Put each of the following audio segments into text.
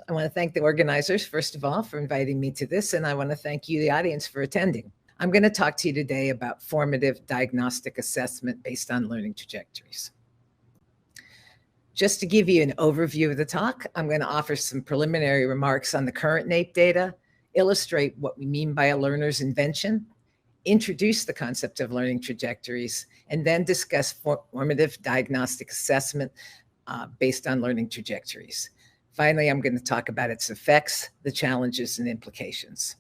I want to thank the organizers, first of all, for inviting me to this, and I want to thank you, the audience, for attending. I'm going to talk to you today about formative diagnostic assessment based on learning trajectories. Just to give you an overview of the talk, I'm going to offer some preliminary remarks on the current NAEP data, illustrate what we mean by a learner's invention, introduce the concept of learning trajectories, and then discuss formative diagnostic assessment based on learning trajectories. Finally, I'm going to talk about its effects, the challenges, and implications.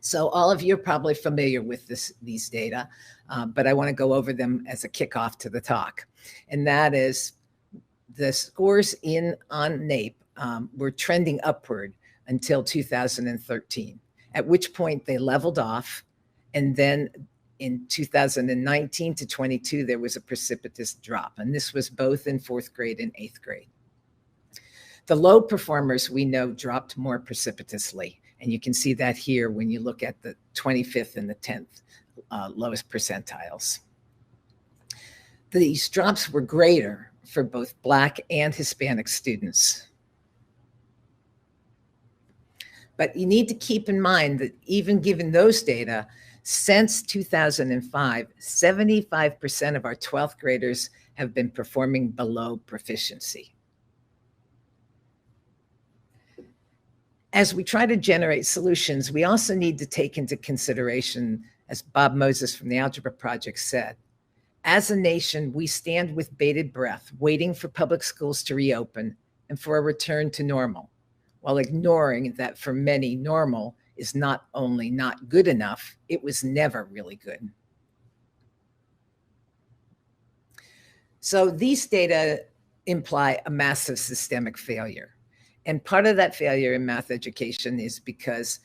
So all of you are probably familiar with these data, but I want to go over them as a kickoff to the talk. And that is the scores on NAEP were trending upward until 2013, at which point they leveled off. And then in 2019 to 22, there was a precipitous drop. And this was both in 4th grade and 8th grade. The low performers we know dropped more precipitously. And you can see that here when you look at the 25th and the 10th lowest percentiles. These drops were greater for both Black and Hispanic students. But you need to keep in mind that even given those data, since 2005, 75% of our 12th graders have been performing below proficiency. As we try to generate solutions, we also need to take into consideration, as Bob Moses from the Algebra Project said, as a nation, we stand with bated breath, waiting for public schools to reopen and for a return to normal, while ignoring that for many, normal is not only not good enough, it was never really good. So these data imply a massive systemic failure. And part of that failure in math education is because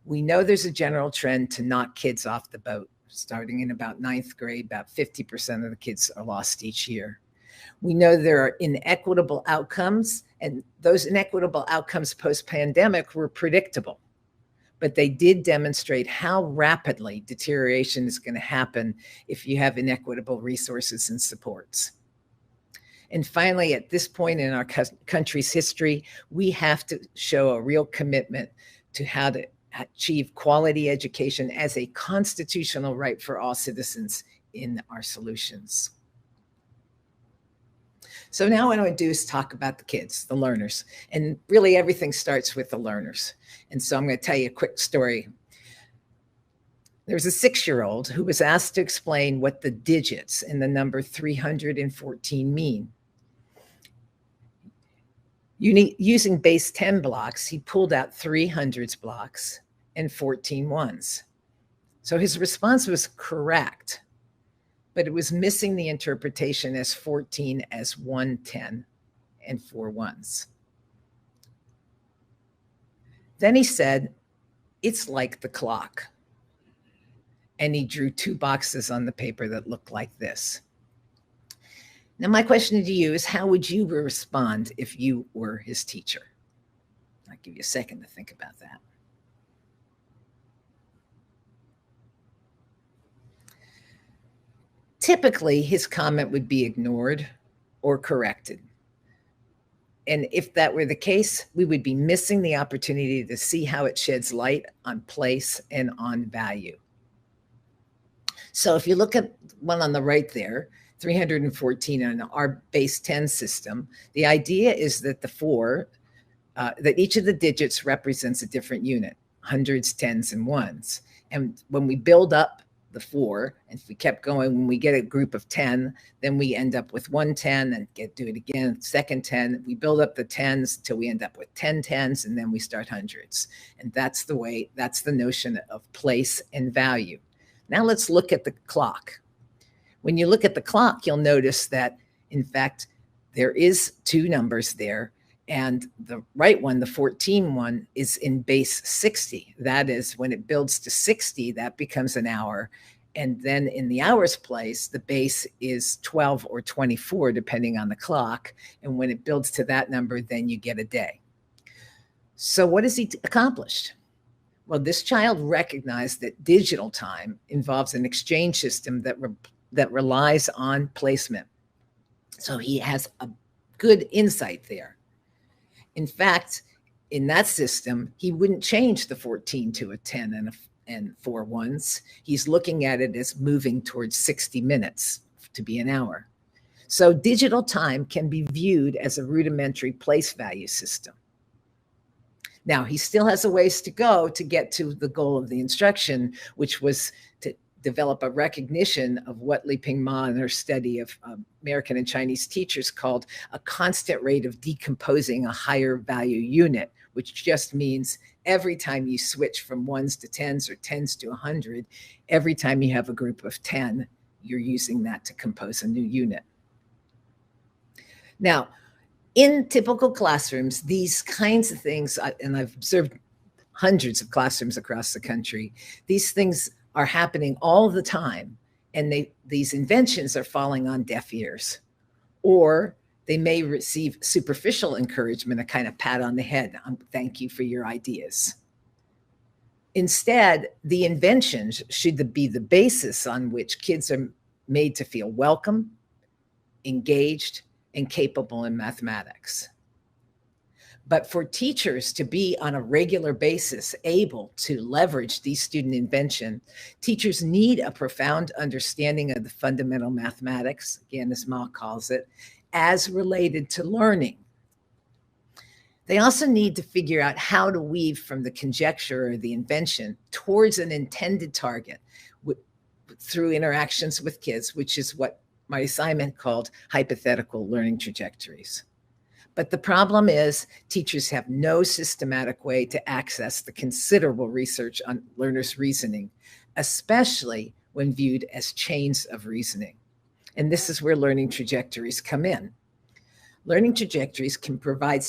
we know there's a general trend to knock kids off the boat. Starting in about 9th grade, about 50% of the kids are lost each year. We know there are inequitable outcomes, and those inequitable outcomes post-pandemic were predictable. But they did demonstrate how rapidly deterioration is going to happen if you have inequitable resources and supports. And finally, at this point in our country's history, we have to show a real commitment to how to achieve quality education as a constitutional right for all citizens in our solutions. So now what I want to do is talk about the kids, the learners, and really everything starts with the learners. And so I'm going to tell you a quick story. There's a 6-year-old who was asked to explain what the digits in the number 314 mean. Using base 10 blocks, he pulled out 3 hundreds blocks and 14 ones. So his response was correct, but it was missing the interpretation as 14 as 1 10 and 4 ones. Then he said, "It's like the clock." And he drew 2 boxes on the paper that looked like this. Now, my question to you is, how would you respond if you were his teacher? I'll give you a second to think about that. Typically, his comment would be ignored or corrected. And if that were the case, we would be missing the opportunity to see how it sheds light on place and on value. So if you look at one on the right there, 314 on our base 10 system, the idea is that that each of the digits represents a different unit, hundreds, tens, and ones. And when we build up the 4, and if we kept going, when we get a group of 10, then we end up with 1 10 and do it again, second 10. We build up the 10s until we end up with 10 10s, and then we start hundreds. And that's the notion of place and value. Now let's look at the clock. When you look at the clock, you'll notice that, in fact, there is 2 numbers there. And the right one, the 14 one, is in base 60. That is, when it builds to 60, that becomes an hour. And then in the hours place, the base is 12 or 24, depending on the clock. And when it builds to that number, then you get a day. So what has he accomplished? Well, this child recognized that digital time involves an exchange system that relies on placement. So he has a good insight there. In fact, in that system, he wouldn't change the 14 to a 10 and 4 ones. He's looking at it as moving towards 60 minutes to be an hour. So digital time can be viewed as a rudimentary place value system. Now, he still has a ways to go to get to the goal of the instruction, which was to develop a recognition of what Li-Ping Ma in her study of American and Chinese teachers called a constant rate of decomposing a higher value unit, which just means every time you switch from ones to tens or tens to 100, every time you have a group of 10, you're using that to compose a new unit. Now, in typical classrooms, these kinds of things, and I've observed hundreds of classrooms across the country, these things are happening all the time, and these inventions are falling on deaf ears. Or they may receive superficial encouragement, a kind of pat on the head, thank you for your ideas. Instead, the inventions should be the basis on which kids are made to feel welcome, engaged, and capable in mathematics. But for teachers to be on a regular basis able to leverage these student invention, teachers need a profound understanding of the fundamental mathematics, again, as Ma calls it, as related to learning. They also need to figure out how to weave from the conjecture or the invention towards an intended target through interactions with kids, which is what Marty Simon called hypothetical learning trajectories. But the problem is teachers have no systematic way to access the considerable research on learners' reasoning, especially when viewed as chains of reasoning. And this is where learning trajectories come in. Learning trajectories can provide a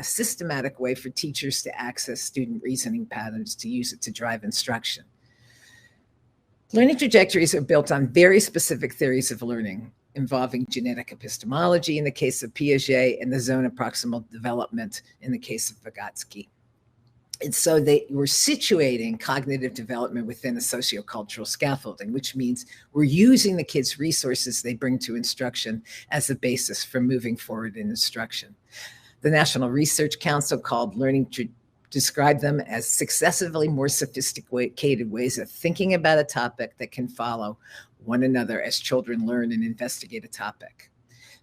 systematic way for teachers to access student reasoning patterns to use it to drive instruction. Learning trajectories are built on very specific theories of learning, involving genetic epistemology in the case of Piaget and the zone of proximal development in the case of Vygotsky. And so they were situating cognitive development within a sociocultural scaffolding, which means we're using the kids' resources they bring to instruction as a basis for moving forward in instruction. The National Research Council described them as successively more sophisticated ways of thinking about a topic that can follow one another as children learn and investigate a topic.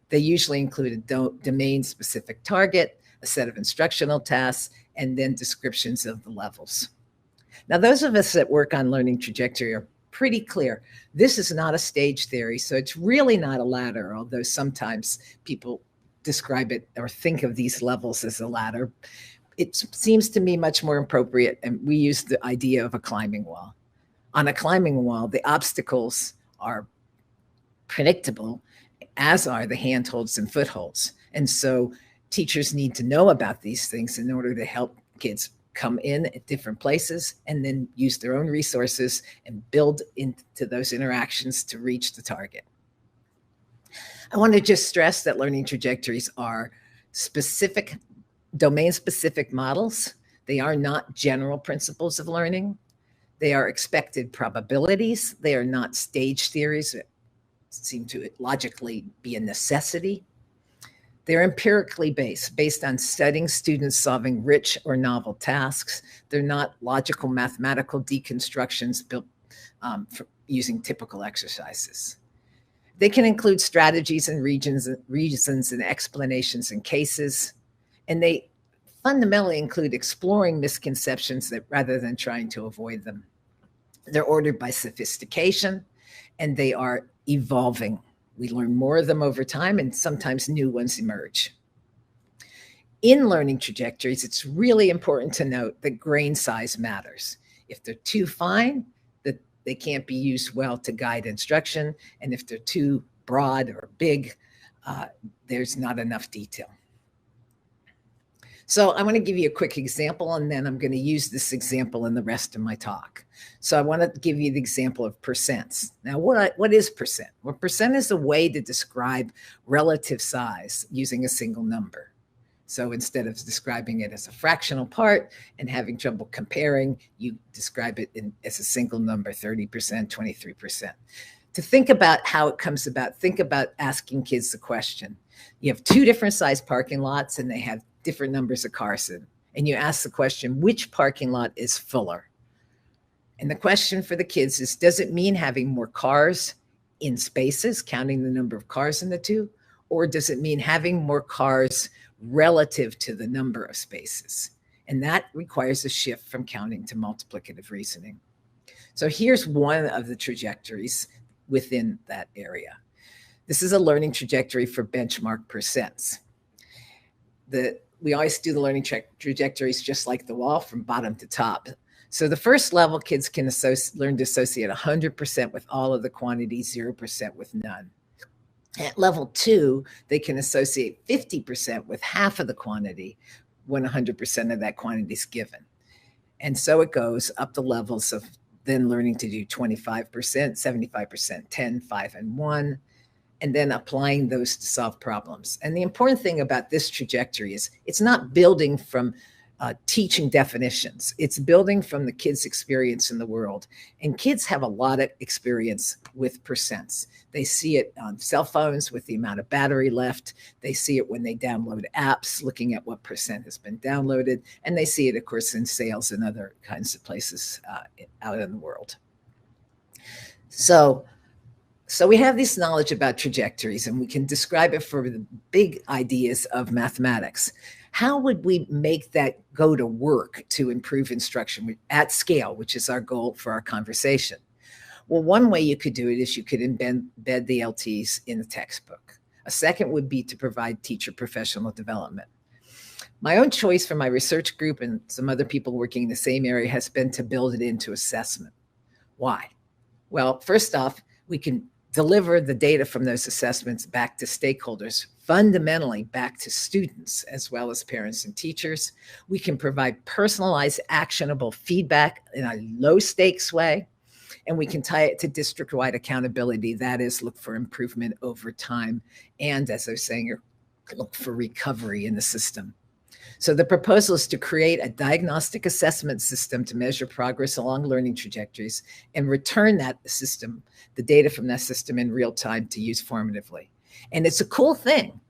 They usually include a domain-specific target, a set of instructional tasks, and then descriptions of the levels. Now, those of us that work on learning trajectory are pretty clear. This is not a stage theory, so it's really not a ladder, although sometimes people describe it or think of these levels as a ladder. It seems to me much more appropriate, and we use the idea of a climbing wall. On a climbing wall, the obstacles are predictable, as are the handholds and footholds. And so teachers need to know about these things in order to help kids come in at different places and then use their own resources and build into those interactions to reach the target. I want to just stress that learning trajectories are specific, domain-specific models. They are not general principles of learning. They are expected probabilities. They are not stage theories that seem to logically be a necessity. They're empirically based on studying students solving rich or novel tasks. They're not logical mathematical deconstructions built using typical exercises. They can include strategies and reasons and explanations and cases, and they fundamentally include exploring misconceptions rather than trying to avoid them. They're ordered by sophistication, and they are evolving. We learn more of them over time, and sometimes new ones emerge. In learning trajectories, it's really important to note that grain size matters. If they're too fine, that they can't be used well to guide instruction, and if they're too broad or big, there's not enough detail. So I want to give you a quick example, and then I'm going to use this example in the rest of my talk. So I want to give you the example of percents. Now, what is percent? Well, percent is a way to describe relative size using a single number. So instead of describing it as a fractional part and having trouble comparing, you describe it as a single number, 30%, 23%. To think about how it comes about, think about asking kids the question. You have two different size parking lots, and they have different numbers of cars in. And you ask the question, which parking lot is fuller? And the question for the kids is, does it mean having more cars in spaces, counting the number of cars in the two? Or does it mean having more cars relative to the number of spaces? And that requires a shift from counting to multiplicative reasoning. So here's one of the trajectories within that area. This is a learning trajectory for benchmark percents. We always do the learning trajectories just like the wall, from bottom to top. So the first level, kids can learn to associate 100% with all of the quantities, 0% with none. At level 2, they can associate 50% with half of the quantity when 100% of that quantity is given. And so it goes up the levels of then learning to do 25%, 75%, 10, 5, and 1, and then applying those to solve problems. And the important thing about this trajectory is it's not building from teaching definitions. It's building from the kids' experience in the world. And kids have a lot of experience with percents. They see it on cell phones with the amount of battery left. They see it when they download apps, looking at what percent has been downloaded. And they see it, of course, in sales and other kinds of places out in the world. So we have this knowledge about trajectories, and we can describe it for the big ideas of mathematics. How would we make that go to work to improve instruction at scale, which is our goal for our conversation? Well, one way you could do it is you could embed the LTs in the textbook. A second would be to provide teacher professional development. My own choice for my research group and some other people working in the same area has been to build it into assessment. Why? Well, first off, we can deliver the data from those assessments back to stakeholders, fundamentally back to students, as well as parents and teachers. We can provide personalized, actionable feedback in a low-stakes way, and we can tie it to district-wide accountability. That is, look for improvement over time, and as I was saying, look for recovery in the system. So the proposal is to create a diagnostic assessment system to measure progress along learning trajectories and return that system, the data from that system, in real time to use formatively. And it's a cool thing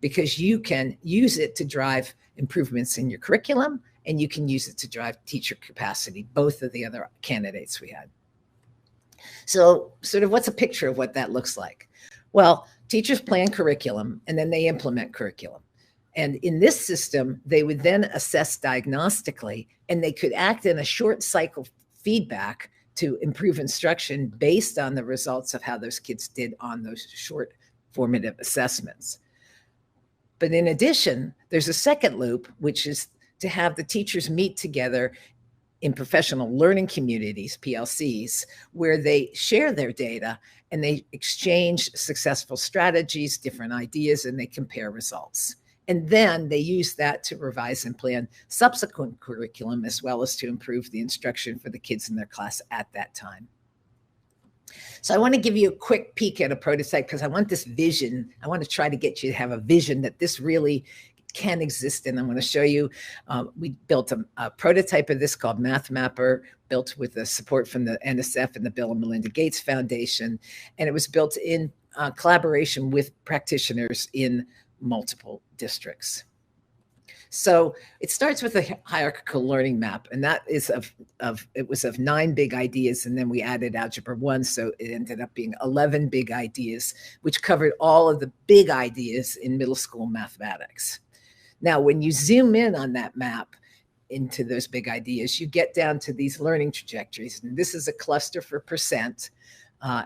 because you can use it to drive improvements in your curriculum, and you can use it to drive teacher capacity, both of the other candidates we had. So sort of what's a picture of what that looks like? Well, teachers plan curriculum and then they implement curriculum. And in this system, they would then assess diagnostically, and they could act in a short cycle feedback to improve instruction based on the results of how those kids did on those short formative assessments. But in addition, there's a second loop, which is to have the teachers meet together in professional learning communities, PLCs, where they share their data and they exchange successful strategies, different ideas, and they compare results. And then they use that to revise and plan subsequent curriculum, as well as to improve the instruction for the kids in their class at that time. So I want to give you a quick peek at a prototype because I want this vision. I want to try to get you to have a vision that this really can exist. And I'm going to show you, we built a prototype of this called MathMapper, built with the support from the NSF and the Bill and Melinda Gates Foundation. And it was built in collaboration with practitioners in multiple districts. So it starts with a hierarchical learning map, and that is it was of 9 big ideas, and then we added algebra 1, so it ended up being 11 big ideas, which covered all of the big ideas in middle school mathematics. Now, when you zoom in on that map into those big ideas, you get down to these learning trajectories, and this is a cluster for percent.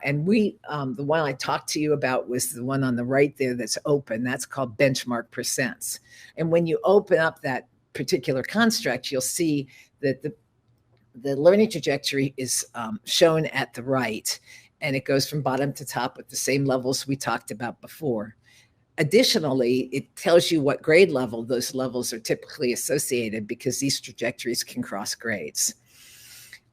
And the one I talked to you about was the one on the right there that's open. That's called benchmark percents. And when you open up that particular construct, you'll see that the learning trajectory is shown at the right, and it goes from bottom to top with the same levels we talked about before. Additionally, it tells you what grade level those levels are typically associated, because these trajectories can cross grades.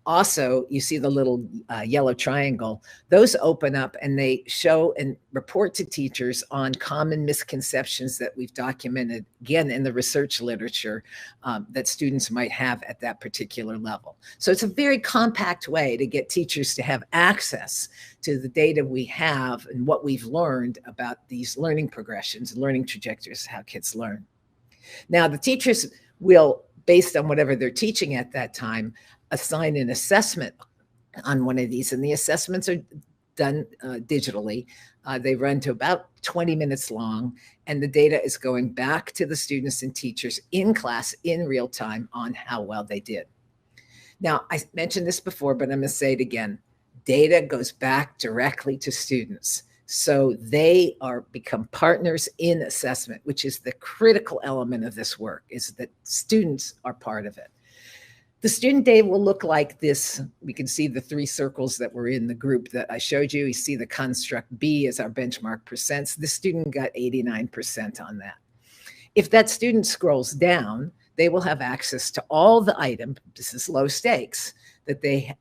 Also, you see the little yellow triangle. Those open up and they show and report to teachers on common misconceptions that we've documented, again, in the research literature that students might have at that particular level. So it's a very compact way to get teachers to have access to the data we have and what we've learned about these learning progressions, learning trajectories, how kids learn. Now, the teachers will, based on whatever they're teaching at that time, assign an assessment on one of these, and the assessments are done digitally. They run to about 20 minutes long, and the data is going back to the students and teachers in class in real time on how well they did. Now, I mentioned this before, but I'm going to say it again. Data goes back directly to students. So they become partners in assessment, which is the critical element of this work, is that students are part of it. The student data will look like this. We can see the 3 circles that were in the group that I showed you. You see the construct B as our benchmark percents. The student got 89% on that. If that student scrolls down, they will have access to all the items. This is low stakes that they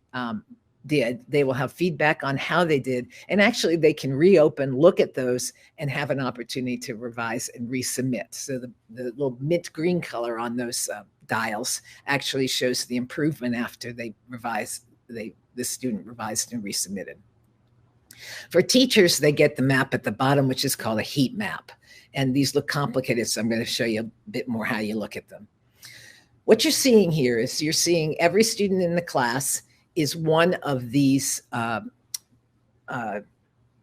did. They will have feedback on how they did. And actually, they can reopen, look at those, and have an opportunity to revise and resubmit. So the little mint green color on those dials actually shows the improvement after they revised, the student revised and resubmitted. For teachers, they get the map at the bottom, which is called a heat map. And these look complicated, so I'm going to show you a bit more how you look at them. What you're seeing here is you're seeing every student in the class is one of these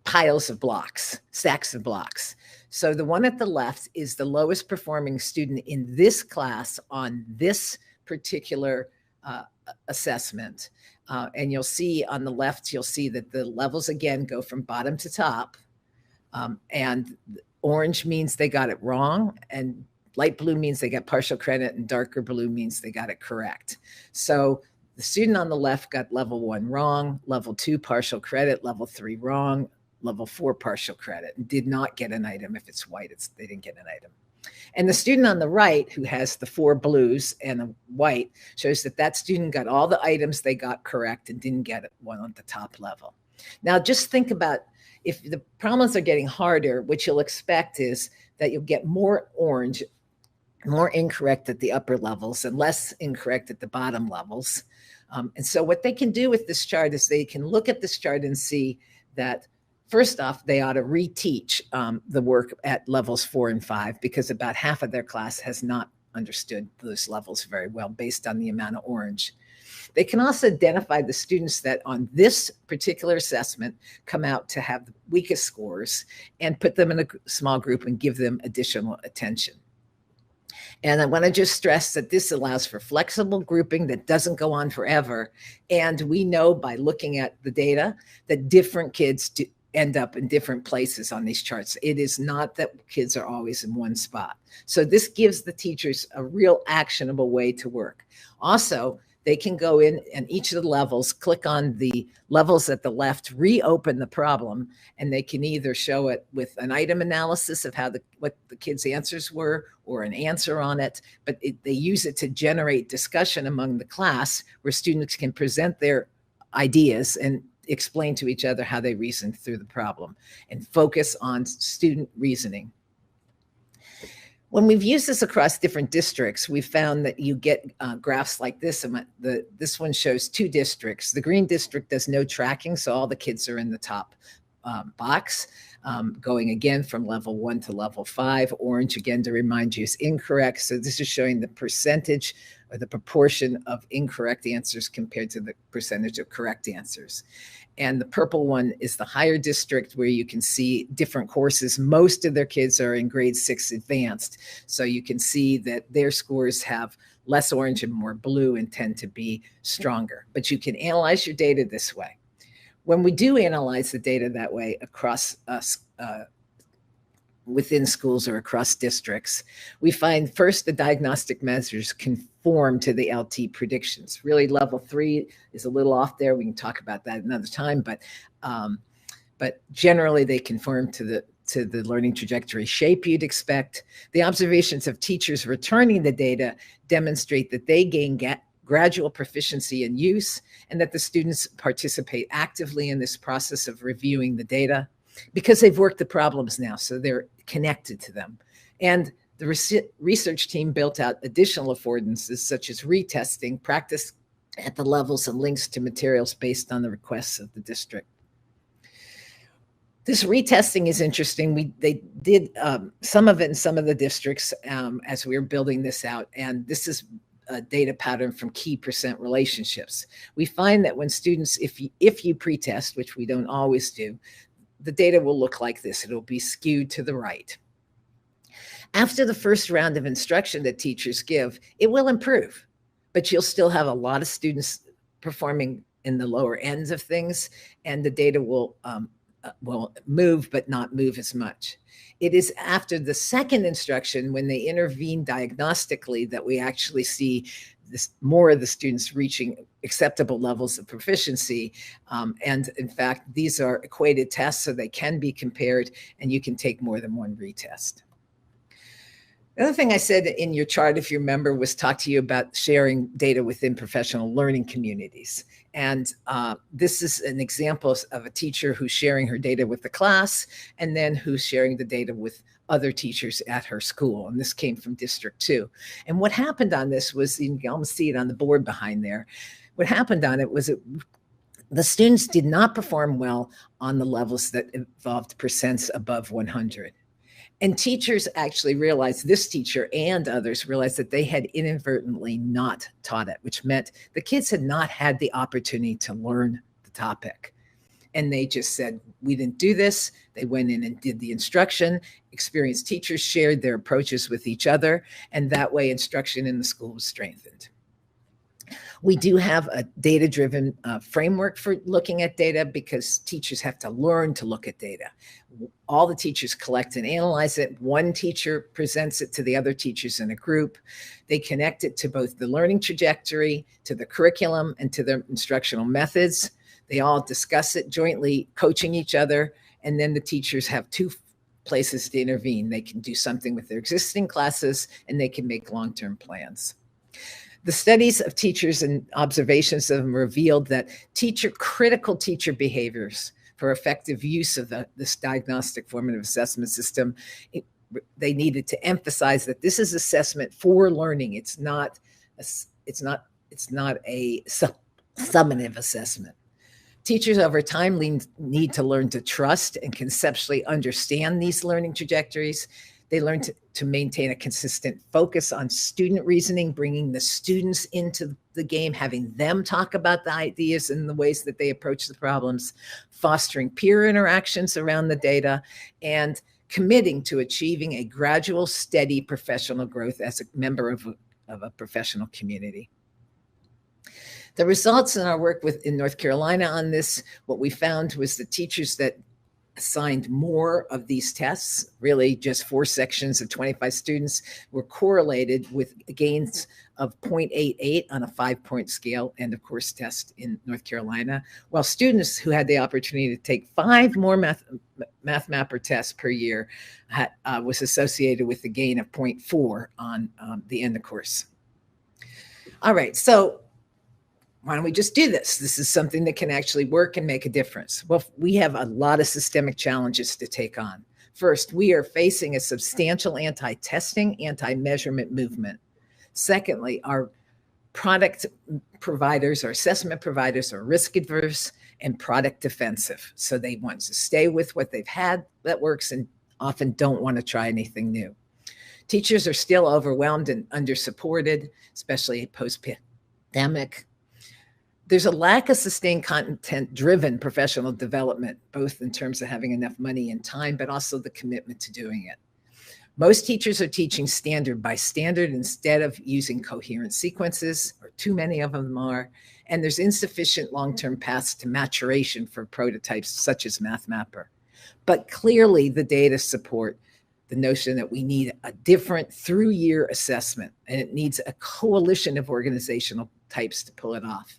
piles of blocks, stacks of blocks. So the one at the left is the lowest performing student in this class on this particular assessment. And you'll see on the left, you'll see that the levels again go from bottom to top. And orange means they got it wrong, and light blue means they got partial credit, and darker blue means they got it correct. So the student on the left got level 1 wrong, level 2 partial credit, level 3 wrong, level 4 partial credit, and did not get an item. If it's white, they didn't get an item. And the student on the right, who has the 4 blues and a white, shows that that student got all the items they got correct and didn't get one on the top level. Now, just think about, if the problems are getting harder, what you'll expect is that you'll get more orange, more incorrect at the upper levels and less incorrect at the bottom levels. And so what they can do with this chart is they can look at this chart and see that, first off, they ought to reteach the work at levels 4 and 5, because about half of their class has not understood those levels very well based on the amount of orange. They can also identify the students that on this particular assessment come out to have the weakest scores and put them in a small group and give them additional attention. And I want to just stress that this allows for flexible grouping that doesn't go on forever. And we know by looking at the data that different kids end up in different places on these charts. It is not that kids are always in one spot. So this gives the teachers a real actionable way to work. Also, they can go in and each of the levels, click on the levels at the left, reopen the problem, and they can either show it with an item analysis of how what the kids' answers were, or an answer on it, but they use it to generate discussion among the class where students can present their ideas and explain to each other how they reasoned through the problem and focus on student reasoning. When we've used this across different districts, we've found that you get graphs like this. This one shows 2 districts. The green district does no tracking, so all the kids are in the top box, going again from level 1 to level 5. Orange, again, to remind you, is incorrect. So this is showing the percentage or the proportion of incorrect answers compared to the percentage of correct answers. And the purple one is the higher district, where you can see different courses. Most of their kids are in grade 6 advanced. So you can see that their scores have less orange and more blue and tend to be stronger. But you can analyze your data this way. When we do analyze the data that way across within schools or across districts, we find first the diagnostic measures conform to the LT predictions. Really, level 3 is a little off there. We can talk about that another time, but generally they conform to the learning trajectory shape you'd expect. The observations of teachers returning the data demonstrate that they gain gradual proficiency in use, and that the students participate actively in this process of reviewing the data because they've worked the problems now, so they're connected to them. And the research team built out additional affordances such as retesting, practice at the levels, and links to materials based on the requests of the district. This retesting is interesting. They did some of it in some of the districts as we were building this out, and this is a data pattern from key percent relationships. We find that when students, if you pretest, which we don't always do, the data will look like this. It'll be skewed to the right. After the first round of instruction that teachers give, it will improve, but you'll still have a lot of students performing in the lower ends of things, and the data will move, but not move as much. It is after the second instruction, when they intervene diagnostically, that we actually see more of the students reaching acceptable levels of proficiency. And in fact, these are equated tests, so they can be compared, and you can take more than one retest. The other thing I said in your chart, if you remember, was talk to you about sharing data within professional learning communities. And this is an example of a teacher who's sharing her data with the class, and then who's sharing the data with other teachers at her school. And this came from District 2. And what happened on this was, you can almost see it on the board behind there. What happened on it was the students did not perform well on the levels that involved percents above 100. And teachers actually realized, this teacher and others realized, that they had inadvertently not taught it, which meant the kids had not had the opportunity to learn the topic. And they just said, we didn't do this. They went in and did the instruction. Experienced teachers shared their approaches with each other, and that way instruction in the school was strengthened. We do have a data-driven framework for looking at data, because teachers have to learn to look at data. All the teachers collect and analyze it. One teacher presents it to the other teachers in a group. They connect it to both the learning trajectory, to the curriculum, and to their instructional methods. They all discuss it jointly, coaching each other, and then the teachers have two places to intervene. They can do something with their existing classes, and they can make long-term plans. The studies of teachers and observations of them revealed that critical teacher behaviors for effective use of this diagnostic formative assessment system, they needed to emphasize that this is assessment for learning. It's not a summative assessment. Teachers over time need to learn to trust and conceptually understand these learning trajectories. They learn to maintain a consistent focus on student reasoning, bringing the students into the game, having them talk about the ideas and the ways that they approach the problems, fostering peer interactions around the data, and committing to achieving a gradual, steady professional growth as a member of a professional community. The results in our work in North Carolina on this, what we found was the teachers that assigned more of these tests, really just 4 sections of 25 students, were correlated with gains of 0.88 on a 5-point scale, and of course test in North Carolina, while students who had the opportunity to take 5 more math mapper tests per year was associated with a gain of 0.4 on the end of course. All right, so why don't we just do this? This is something that can actually work and make a difference. Well, we have a lot of systemic challenges to take on. First, we are facing a substantial anti-testing, anti-measurement movement. Secondly, our product providers, our assessment providers, are risk adverse and product defensive. So they want to stay with what they've had that works and often don't want to try anything new. Teachers are still overwhelmed and undersupported, especially post-pandemic. There's a lack of sustained content-driven professional development, both in terms of having enough money and time, but also the commitment to doing it. Most teachers are teaching standard by standard instead of using coherent sequences, or too many of them are, and there's insufficient long-term paths to maturation for prototypes such as MathMapper. But clearly the data support the notion that we need a different through-year assessment, and it needs a coalition of organizational types to pull it off.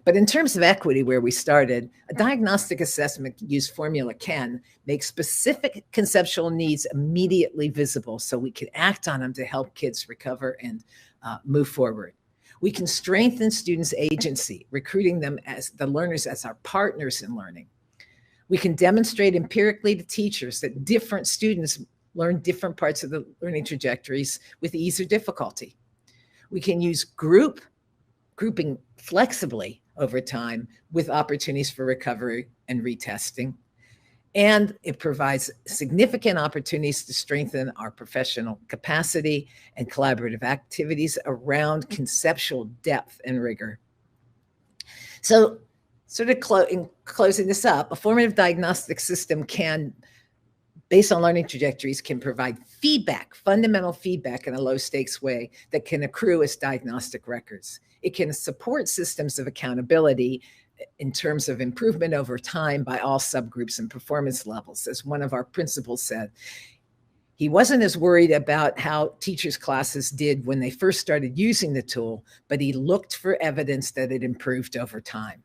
But in terms of equity, where we started, a diagnostic assessment use formula can make specific conceptual needs immediately visible so we can act on them to help kids recover and move forward. We can strengthen students' agency, recruiting them as the learners as our partners in learning. We can demonstrate empirically to teachers that different students learn different parts of the learning trajectories with ease or difficulty. We can use grouping flexibly over time with opportunities for recovery and retesting. And it provides significant opportunities to strengthen our professional capacity and collaborative activities around conceptual depth and rigor. So, sort of in closing this up, a formative diagnostic system can, based on learning trajectories, can provide feedback, fundamental feedback in a low stakes way that can accrue as diagnostic records. It can support systems of accountability in terms of improvement over time by all subgroups and performance levels. As one of our principals said, he wasn't as worried about how teachers' classes did when they first started using the tool, but he looked for evidence that it improved over time.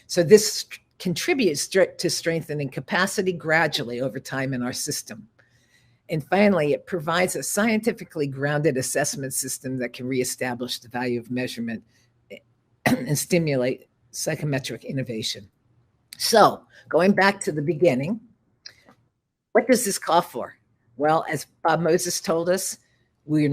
So this contributes to strengthening capacity gradually over time in our system. And finally, it provides a scientifically grounded assessment system that can reestablish the value of measurement and stimulate psychometric innovation. So going back to the beginning, what does this call for? Well, as Bob Moses told us, we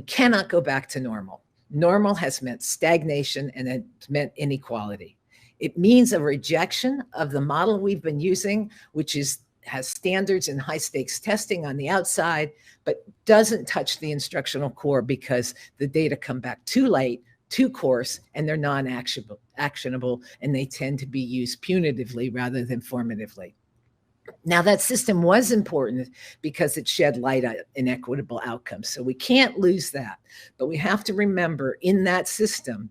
cannot go back to normal. Normal has meant stagnation and it's meant inequality. It means a rejection of the model we've been using, which has standards and high stakes testing on the outside, but doesn't touch the instructional core because the data come back too late, too coarse, and they're non-actionable, and they tend to be used punitively rather than formatively. Now, that system was important because it shed light on inequitable outcomes. So we can't lose that. But we have to remember in that system,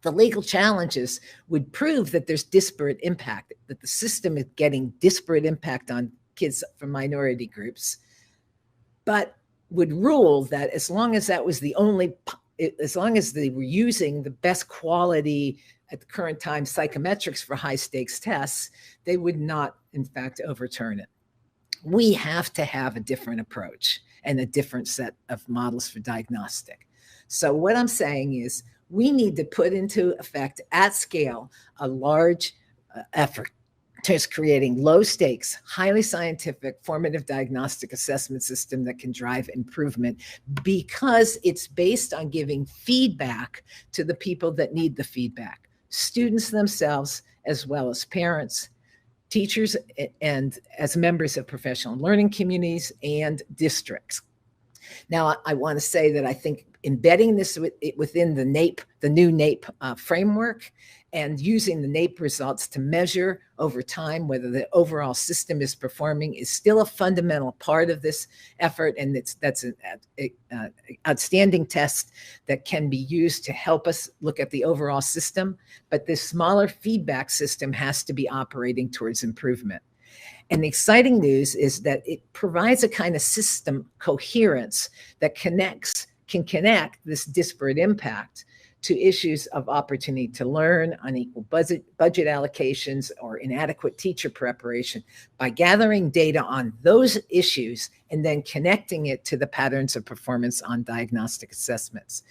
the legal challenges would prove that there's disparate impact, that the system is getting disparate impact on kids from minority groups, but would rule that as long as that was the only, as long as they were using the best quality at the current time psychometrics for high stakes tests, they would not, in fact, overturn it. We have to have a different approach and a different set of models for diagnostic. So what I'm saying is we need to put into effect at scale a large effort towards creating low stakes, highly scientific, formative diagnostic assessment system that can drive improvement because it's based on giving feedback to the people that need the feedback, students themselves, as well as parents, teachers, and as members of professional learning communities and districts. Now, I want to say that I think embedding this within the NAEP, the new NAEP framework, and using the NAEP results to measure over time whether the overall system is performing is still a fundamental part of this effort. And that's an outstanding test that can be used to help us look at the overall system. But this smaller feedback system has to be operating towards improvement. And the exciting news is that it provides a kind of system coherence that can connect this disparate impact to issues of opportunity to learn, unequal budget allocations, or inadequate teacher preparation by gathering data on those issues and then connecting it to the patterns of performance on diagnostic assessments.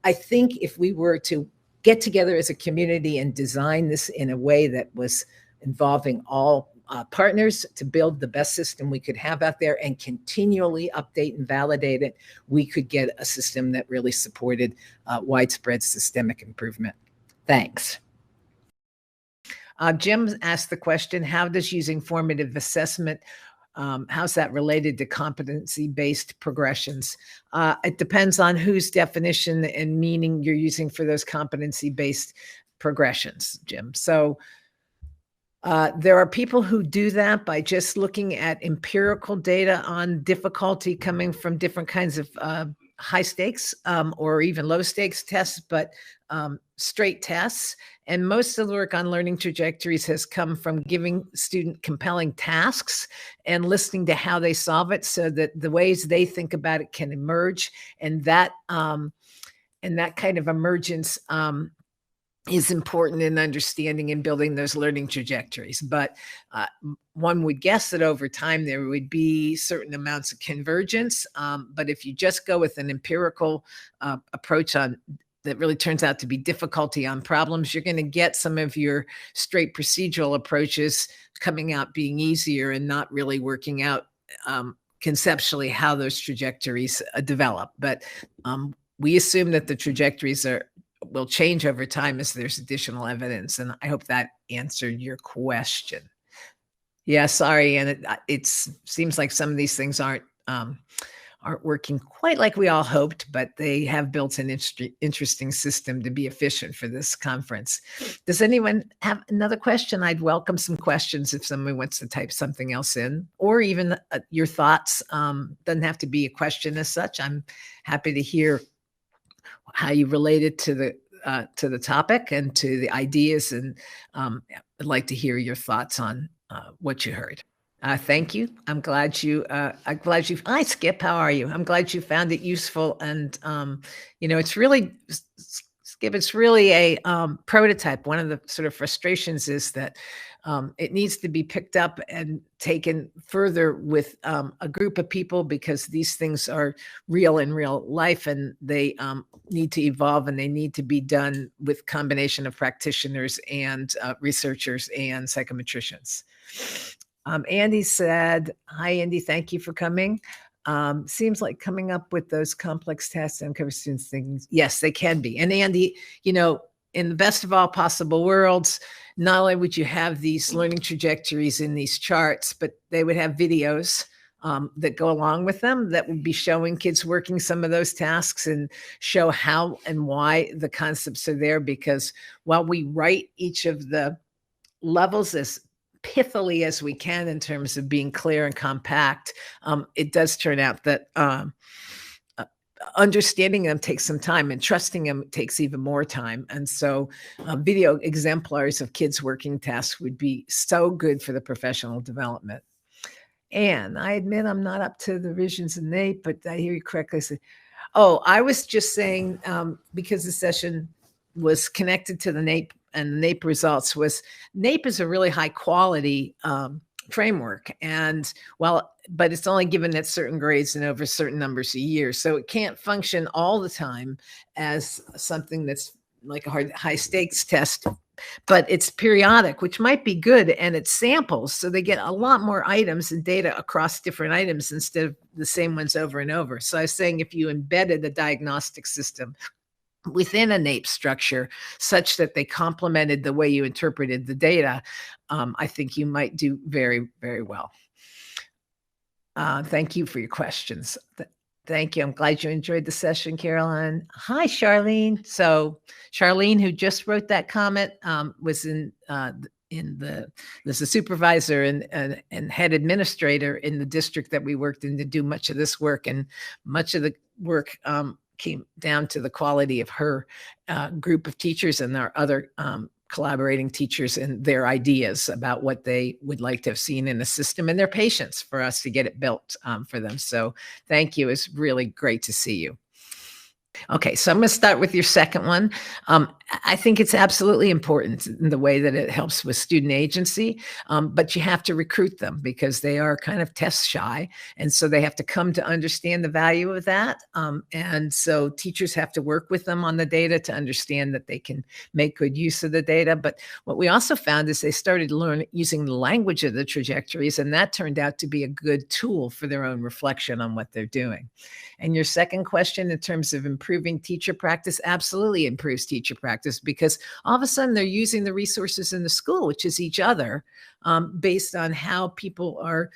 I think if we were to get together as a community and design this in a way that was involving all partners to build the best system we could have out there and continually update and validate it, we could get a system that really supported widespread systemic improvement. Thanks. Jim asked the question, how does using formative assessment, how's that related to competency-based progressions? It depends on whose definition and meaning you're using for those competency-based progressions, Jim. So there are people who do that by just looking at empirical data on difficulty coming from different kinds of high stakes or even low stakes tests, but straight tests. And most of the work on learning trajectories has come from giving student compelling tasks and listening to how they solve it so that the ways they think about it can emerge. And that kind of emergence is important in understanding and building those learning trajectories. But one would guess that over time there would be certain amounts of convergence. But if you just go with an empirical approach on that really turns out to be difficulty on problems, you're going to get some of your straight procedural approaches coming out being easier and not really working out conceptually how those trajectories develop. But we assume that the trajectories will change over time as there's additional evidence. And I hope that answered your question. Yeah, sorry, and it seems like some of these things aren't working quite like we all hoped, but they have built an interesting system to be efficient for this conference. Does anyone have another question? I'd welcome some questions if someone wants to type something else in, or even your thoughts. Doesn't have to be a question as such. I'm happy to hear how you relate it to the topic and to the ideas, and I'd like to hear your thoughts on what you heard. Thank you. I'm glad you. Hi, Skip. How are you? I'm glad you found it useful, and it's really, Skip. It's really a prototype. One of the sort of frustrations is that it needs to be picked up and taken further with a group of people, because these things are real in real life, and they need to evolve, and they need to be done with combination of practitioners and researchers and psychometricians. Andy said, hi, Andy, thank you for coming. Seems like coming up with those complex tests and cover students things. Yes, they can be. And Andy, in the best of all possible worlds, not only would you have these learning trajectories in these charts, but they would have videos that go along with them that would be showing kids working some of those tasks and show how and why the concepts are there. Because while we write each of the levels as pithily as we can in terms of being clear and compact, it does turn out that understanding them takes some time, and trusting them takes even more time. And so video exemplars of kids working tasks would be so good for the professional development. And I admit I'm not up to the revisions in NAEP, but I hear you correctly. Oh, I was just saying, because the session was connected to the NAEP, and the NAEP results was, NAEP is a really high quality framework, and but it's only given at certain grades and over certain numbers a year. So it can't function all the time as something that's like a high stakes test, but it's periodic, which might be good, and it's samples. So they get a lot more items and data across different items instead of the same ones over and over. So I was saying, if you embedded a diagnostic system within a NAEP structure such that they complemented the way you interpreted the data, I think you might do very, very well. Thank you for your questions. Thank you. I'm glad you enjoyed the session, Caroline. Hi, Charlene. So Charlene, who just wrote that comment, was there's a supervisor and head administrator in the district that we worked in to do much of this work, and much of the work came down to the quality of her group of teachers and our other collaborating teachers and their ideas about what they would like to have seen in the system, and their patience for us to get it built for them. So thank you. It's really great to see you. Okay, so I'm going to start with your second one. I think it's absolutely important in the way that it helps with student agency, but you have to recruit them because they are kind of test shy. And so they have to come to understand the value of that. And so teachers have to work with them on the data to understand that they can make good use of the data. But what we also found is they started using the language of the trajectories, and that turned out to be a good tool for their own reflection on what they're doing. And your second question, in terms of improving teacher practice, absolutely improves teacher practice, because all of a sudden they're using the resources in the school, which is each other, based on how people are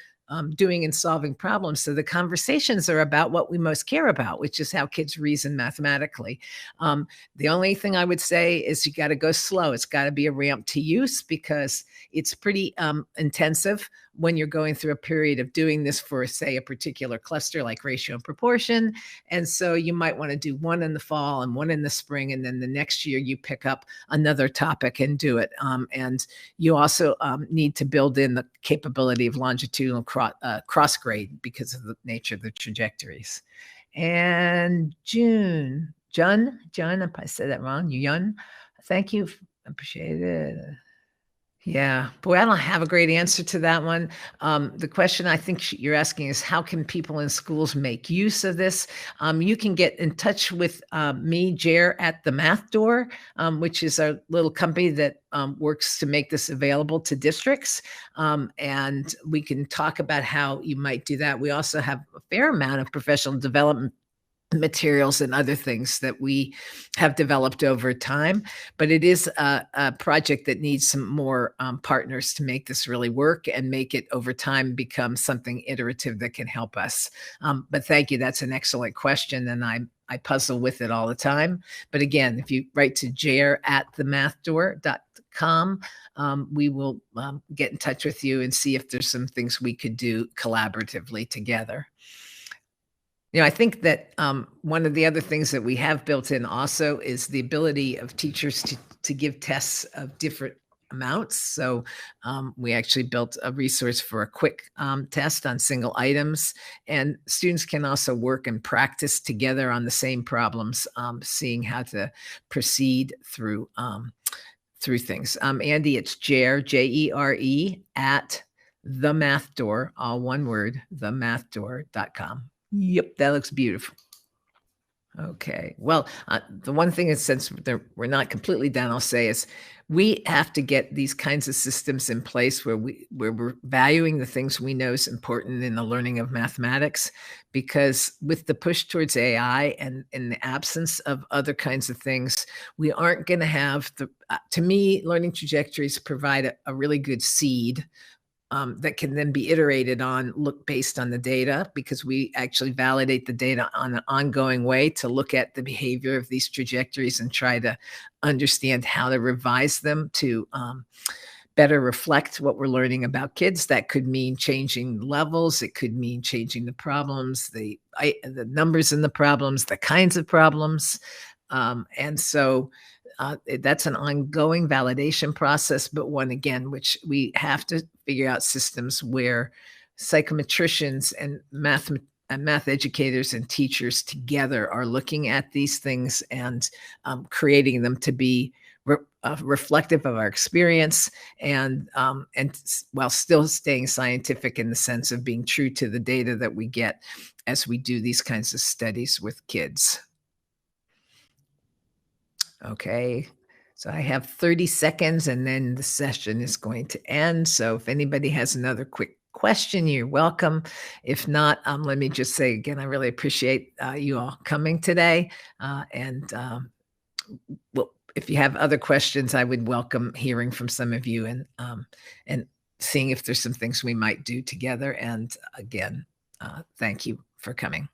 doing and solving problems. So the conversations are about what we most care about, which is how kids reason mathematically. The only thing I would say is you got to go slow. It's got to be a ramp to use, because it's pretty intensive when you're going through a period of doing this for, say, a particular cluster like ratio and proportion. And so you might want to do one in the fall and one in the spring, and then the next year you pick up another topic and do it. And you also need to build in the capability of longitudinal cross grade because of the nature of the trajectories. And John, if I said that wrong, Yun, thank you. Appreciate it. Yeah, boy, I don't have a great answer to that one. The question I think you're asking is, how can people in schools make use of this? You can get in touch with me, Jere, at the Math Door, which is a little company that works to make this available to districts. And we can talk about how you might do that. We also have a fair amount of professional development materials and other things that we have developed over time. But it is a project that needs some more partners to make this really work and make it over time become something iterative that can help us. But thank you. That's an excellent question. And I puzzle with it all the time. But again, if you write to Jere at themathdoor.com, we will get in touch with you and see if there's some things we could do collaboratively together. I think that one of the other things that we have built in also is the ability of teachers to give tests of different amounts. So we actually built a resource for a quick test on single items, and students can also work and practice together on the same problems, seeing how to proceed through things. Andy, it's Jere, Jere, at themathdoor, all one word, themathdoor.com. Yep, that looks beautiful. Okay. Well, the one thing is, since we're not completely done, I'll say is we have to get these kinds of systems in place where we're valuing the things we know is important in the learning of mathematics, because with the push towards AI and in the absence of other kinds of things, we aren't going to have to me, learning trajectories provide a really good seed that can then be iterated on, based on the data, because we actually validate the data on an ongoing way to look at the behavior of these trajectories and try to understand how to revise them to better reflect what we're learning about kids. That could mean changing levels. It could mean changing the problems, the numbers in the problems, the kinds of problems. And so that's an ongoing validation process, but one, again, which we have to figure out systems where psychometricians and math educators and teachers together are looking at these things and creating them to be reflective of our experience, and while still staying scientific in the sense of being true to the data that we get as we do these kinds of studies with kids. Okay, so I have 30 seconds and then the session is going to end. So if anybody has another quick question, you're welcome. If not, let me just say again, I really appreciate you all coming today. Well, if you have other questions, I would welcome hearing from some of you and seeing if there's some things we might do together. And again, thank you for coming.